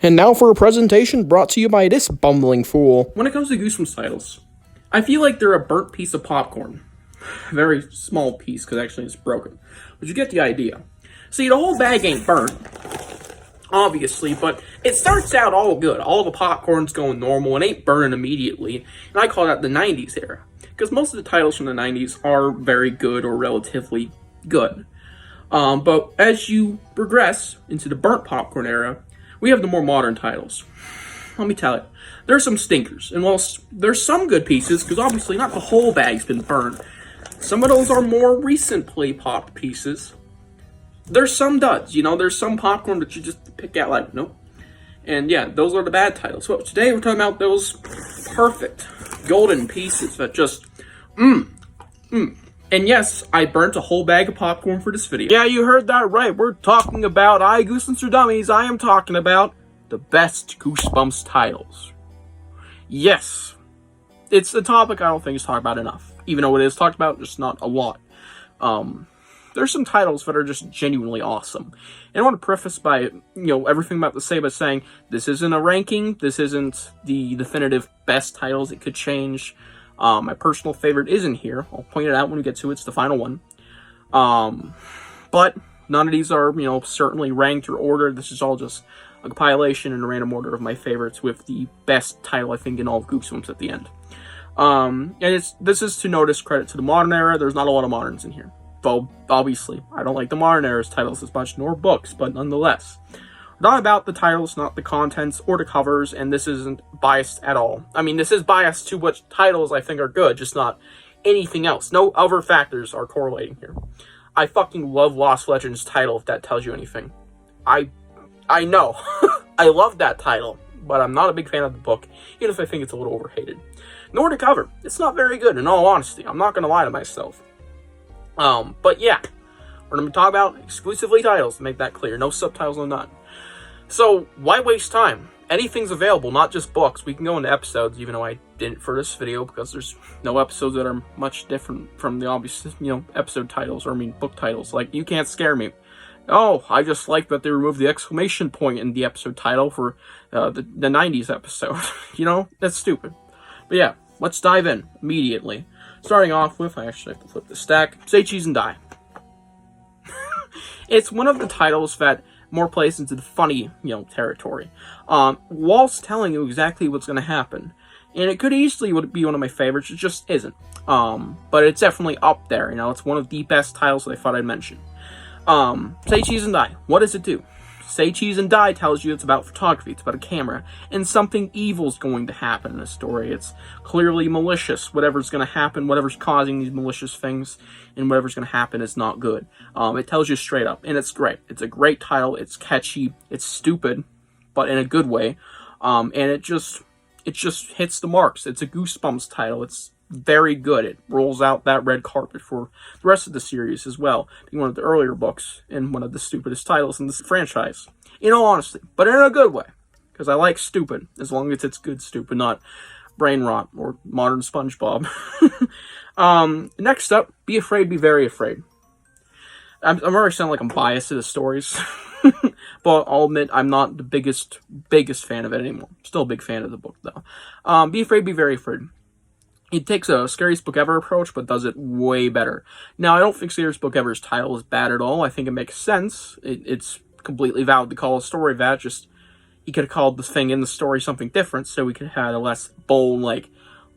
And now for a presentation brought to you by this bumbling fool. When it comes to Goosebumps titles, I feel like they're a burnt piece of popcorn. A very small piece, because actually it's broken. But you get the idea. See, the whole bag ain't burnt, obviously, but it starts out all good. All the popcorn's going normal and ain't burning immediately. And I call that the 90s era. Because most of the titles from the 90s are very good or relatively good. But as you progress into the burnt popcorn era, we have the more modern titles. Let me tell you, there's some stinkers. And whilst there's some good pieces, because obviously not the whole bag's been burned, some of those are more recently popped pieces. There's some duds, you know, there's some popcorn that you just pick out like, nope. And yeah, those are the bad titles. So today we're talking about those perfect golden pieces that just, And yes, I burnt a whole bag of popcorn for this video. Yeah, you heard that right. We're talking about Goosebumps for Dummies. I am talking about the best Goosebumps titles. Yes, it's a topic I don't think is talked about enough. Even though it is talked about, just not a lot. There's some titles that are just genuinely awesome. And I want to preface by, everything I'm about to say by saying, this isn't a ranking. This isn't the definitive best titles. It could change. My personal favorite isn't here. I'll point it out when we get to it. It's the final one. But none of these are, certainly ranked or ordered. This is all just a compilation in a random order of my favorites with the best title, I think, in all of Goosebumps at the end. And this is to no discredit to the modern era. There's not a lot of moderns in here. Though, obviously, I don't like the modern era's titles as much, nor books, but nonetheless. Not about the titles, not the contents, or the covers, and this isn't biased at all. I mean, this is biased to what titles I think are good, just not anything else. No other factors are correlating here. I fucking love Lost Legends title, if that tells you anything. I know. I love that title, but I'm not a big fan of the book, even if I think it's a little overhated. Nor the cover. It's not very good, in all honesty. I'm not going to lie to myself. But yeah, we're going to talk about exclusively titles, to make that clear. No subtitles, no none. So, why waste time? Anything's available, not just books. We can go into episodes, even though I didn't for this video, because there's no episodes that are much different from the obvious, episode titles, or book titles. Like, You Can't Scare Me. Oh, I just like that they removed the exclamation point in the episode title for the 90s episode. That's stupid. But yeah, let's dive in immediately. Starting off with, I actually have to flip the stack, Say Cheese and Die. It's one of the titles that more plays into the funny, territory, whilst telling you exactly what's going to happen. And it could easily be one of my favorites, it just isn't. But it's definitely up there, it's one of the best titles that I thought I'd mention. Say Cheese and Die. What does it do? Say Cheese and Die tells you it's about photography, it's about a camera, and something evil's going to happen in a story. It's clearly malicious. Whatever's going to happen, whatever's causing these malicious things, and whatever's going to happen is not good. It tells you straight up, and it's great. It's a great title, it's catchy, it's stupid, but in a good way, and it just hits the marks. It's a Goosebumps title, it's very good. It rolls out that red carpet for the rest of the series as well, being one of the earlier books and one of the stupidest titles in this franchise, in all honesty, but in a good way, because I like stupid, as long as it's good stupid, not brain rot or modern SpongeBob. Next up, Be Afraid, Be Very Afraid. I'm already sounding like I'm biased to the stories, but I'll admit I'm not the biggest fan of it anymore. Still a big fan of the book, though. Be Afraid, Be Very Afraid. It takes a Scariest Book Ever approach, but does it way better. Now, I don't think Scariest Book Ever's title is bad at all. I think it makes sense. It's completely valid to call a story that. Just, he could have called the thing in the story something different, so we could have had a less bold,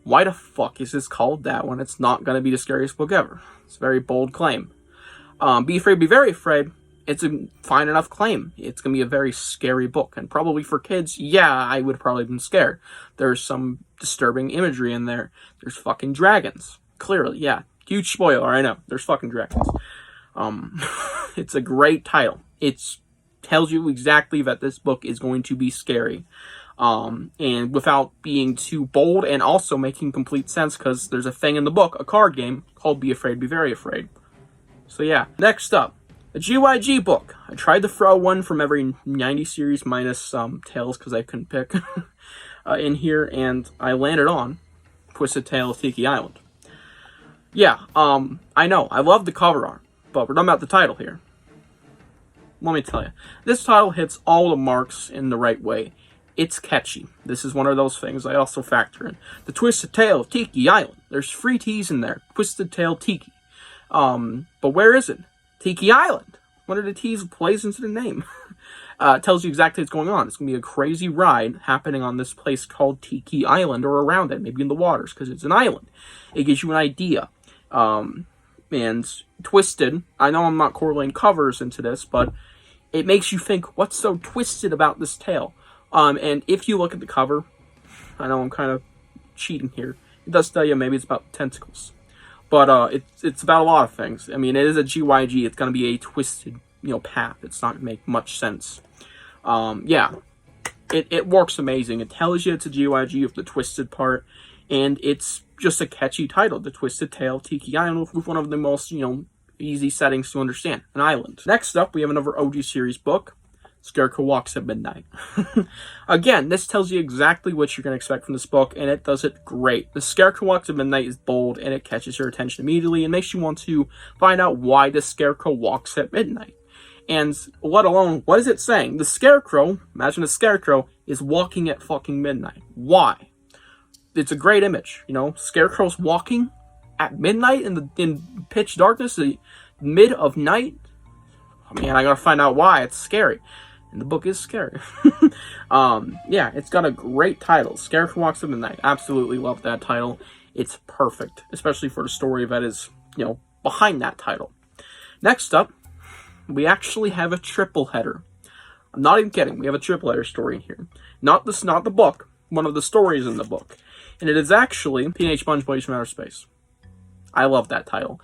why the fuck is this called that when it's not going to be the Scariest Book Ever? It's a very bold claim. Be Afraid, Be Very Afraid. It's a fine enough claim. It's going to be a very scary book. And probably for kids, yeah, I would probably have been scared. There's some disturbing imagery in there. There's fucking dragons. Clearly, yeah. Huge spoiler, I know. There's fucking dragons. It's a great title. It tells you exactly that this book is going to be scary. And without being too bold and also making complete sense, because there's a thing in the book, a card game, called Be Afraid, Be Very Afraid. So yeah. Next up. A GYG book. I tried to throw one from every 90 series minus Tales because I couldn't pick in here, and I landed on Twisted Tale of Tiki Island. Yeah, I know. I love the cover art, but we're talking about the title here. let me tell you, this title hits all the marks in the right way. It's catchy. This is one of those things I also factor in. The Twisted Tale of Tiki Island. There's 3 T's in there. Twisted Tale Tiki. But where is it? Tiki Island. One of the T's plays into the name. It tells you exactly what's going on. It's going to be a crazy ride happening on this place called Tiki Island, or around it, maybe in the waters, because it's an island. It gives you an idea. And Twisted, I know I'm not correlating covers into this, but it makes you think, what's so twisted about this tale? And if you look at the cover, I know I'm kind of cheating here. It does tell you maybe it's about tentacles. But it's about a lot of things. I mean, it is a GYG. It's going to be a twisted, path. It's not going to make much sense. Yeah. It works amazing. It tells you it's a GYG of the twisted part. And it's just a catchy title. The Twisted Tale Tiki Island, with one of the most, easy settings to understand. An island. Next up, we have another OG series book. Scarecrow Walks at Midnight. Again, this tells you exactly what you're going to expect from this book, and it does it great. The Scarecrow Walks at Midnight is bold, and it catches your attention immediately, and makes you want to find out why the Scarecrow walks at midnight. And let alone, what is it saying? The Scarecrow, imagine a Scarecrow, is walking at fucking midnight. Why? It's a great image, Scarecrow's walking at midnight in pitch darkness, the mid of night. I mean, I gotta find out why. It's scary. And the book is scary. Yeah, it's got a great title. Scarecrow Walks at Midnight. Absolutely love that title. It's perfect, especially for the story that is, behind that title. Next up, we actually have a triple header. I'm not even kidding. We have a triple header story in here. Not the book. One of the stories in the book. And it is actually Teenage Sponge Boys from Outer Space. I love that title.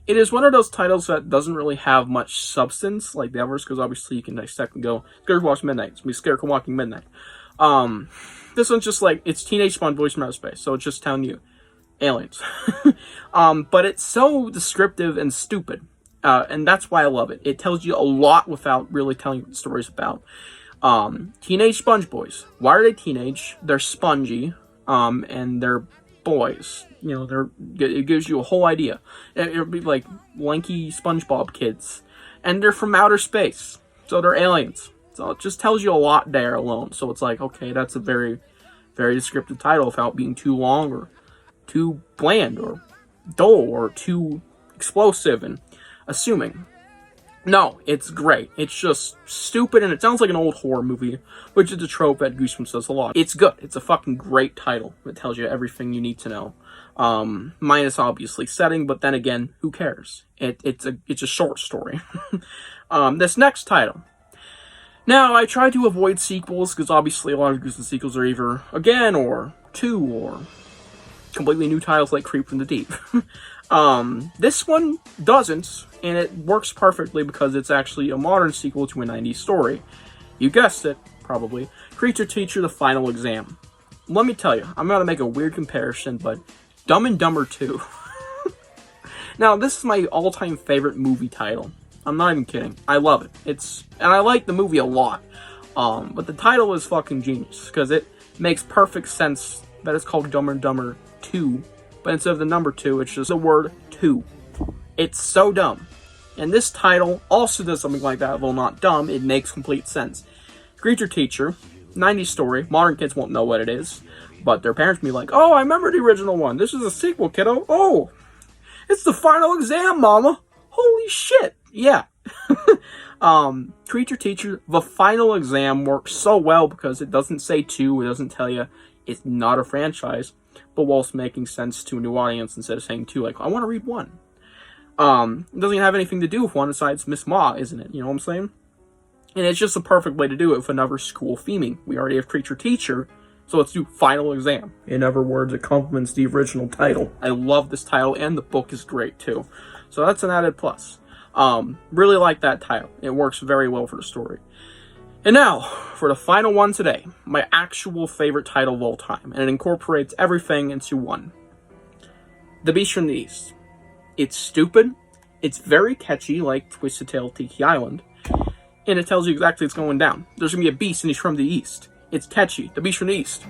It is one of those titles that doesn't really have much substance, like the others, because obviously you can dissect and go, Scarecrow Walks Midnight. It's going to be Scarecrow Walking Midnight. This one's just like, it's Teenage Sponge Boys from Outer Space, so it's just telling you aliens. But it's so descriptive and stupid, and that's why I love it. It tells you a lot without really telling you what the story's about. Teenage Sponge Boys. Why are they teenage? They're spongy, and they're boys. It gives you a whole idea. It would be like lanky SpongeBob kids. And they're from outer space. So they're aliens. So it just tells you a lot there alone. So it's like, okay, that's a very, very descriptive title without being too long or too bland or dull or too explosive and assuming. No, it's great. It's just stupid, and it sounds like an old horror movie, which is a trope that Goosebumps does a lot. It's good. It's a fucking great title. It tells you everything you need to know. Minus, obviously, setting, but then again, who cares? It's a short story. This next title. Now, I try to avoid sequels, because obviously a lot of Goosebumps sequels are either again, or two, or completely new titles like Creep from the Deep. This one doesn't, and it works perfectly because it's actually a modern sequel to a 90s story. You guessed it, probably. Creature Teacher, The Final Exam. Let me tell you, I'm going to make a weird comparison, but Dumb and Dumber 2. Now, this is my all-time favorite movie title. I'm not even kidding. I love it. And I like the movie a lot. But the title is fucking genius, because it makes perfect sense that it's called Dumb and Dumber 2. But instead of the number 2, it's just the word 2. It's so dumb. And this title also does something like that, although not dumb. It makes complete sense. Creature Teacher, 90s story. Modern kids won't know what it is. But their parents will be like, oh, I remember the original one. This is a sequel, kiddo. Oh, it's the final exam, mama. Holy shit. Yeah. Creature Teacher, The Final Exam works so well because it doesn't say 2. It doesn't tell you it's not a franchise. But whilst making sense to a new audience instead of saying 2, like, I want to read 1. It doesn't even have anything to do with 1 besides Miss Ma, isn't it? You know what I'm saying? And it's just a perfect way to do it with another school theming. We already have Creature Teacher, so let's do Final Exam. In other words, it complements the original title. I love this title, and the book is great, too. So that's an added plus. Really like that title. It works very well for the story. And now, for the final one today, my actual favorite title of all time, and it incorporates everything into one. The Beast from the East. It's stupid, it's very catchy, like Twisted Tale Tiki Island, and it tells you exactly what's going down. There's going to be a beast, and he's from the East. It's catchy, The Beast from the East.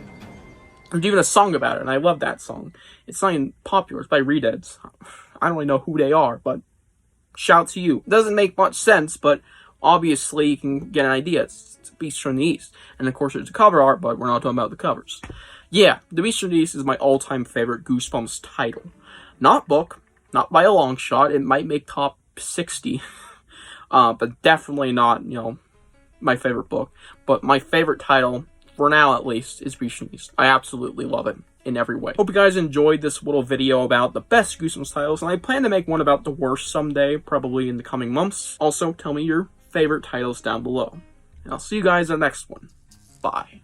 There's even a song about it, and I love that song. It's not even popular, it's by Redeads. I don't really know who they are, but shout to you. It doesn't make much sense, but Obviously, you can get an idea. It's Beast from the East. And of course, it's a cover art, but we're not talking about the covers. Yeah, The Beast from the East is my all-time favorite Goosebumps title. Not book, not by a long shot. It might make top 60. But definitely not, my favorite book. But my favorite title, for now at least, is Beast from the East. I absolutely love it in every way. Hope you guys enjoyed this little video about the best Goosebumps titles, and I plan to make one about the worst someday, probably in the coming months. Also, tell me your favorite titles down below. And I'll see you guys in the next one. Bye.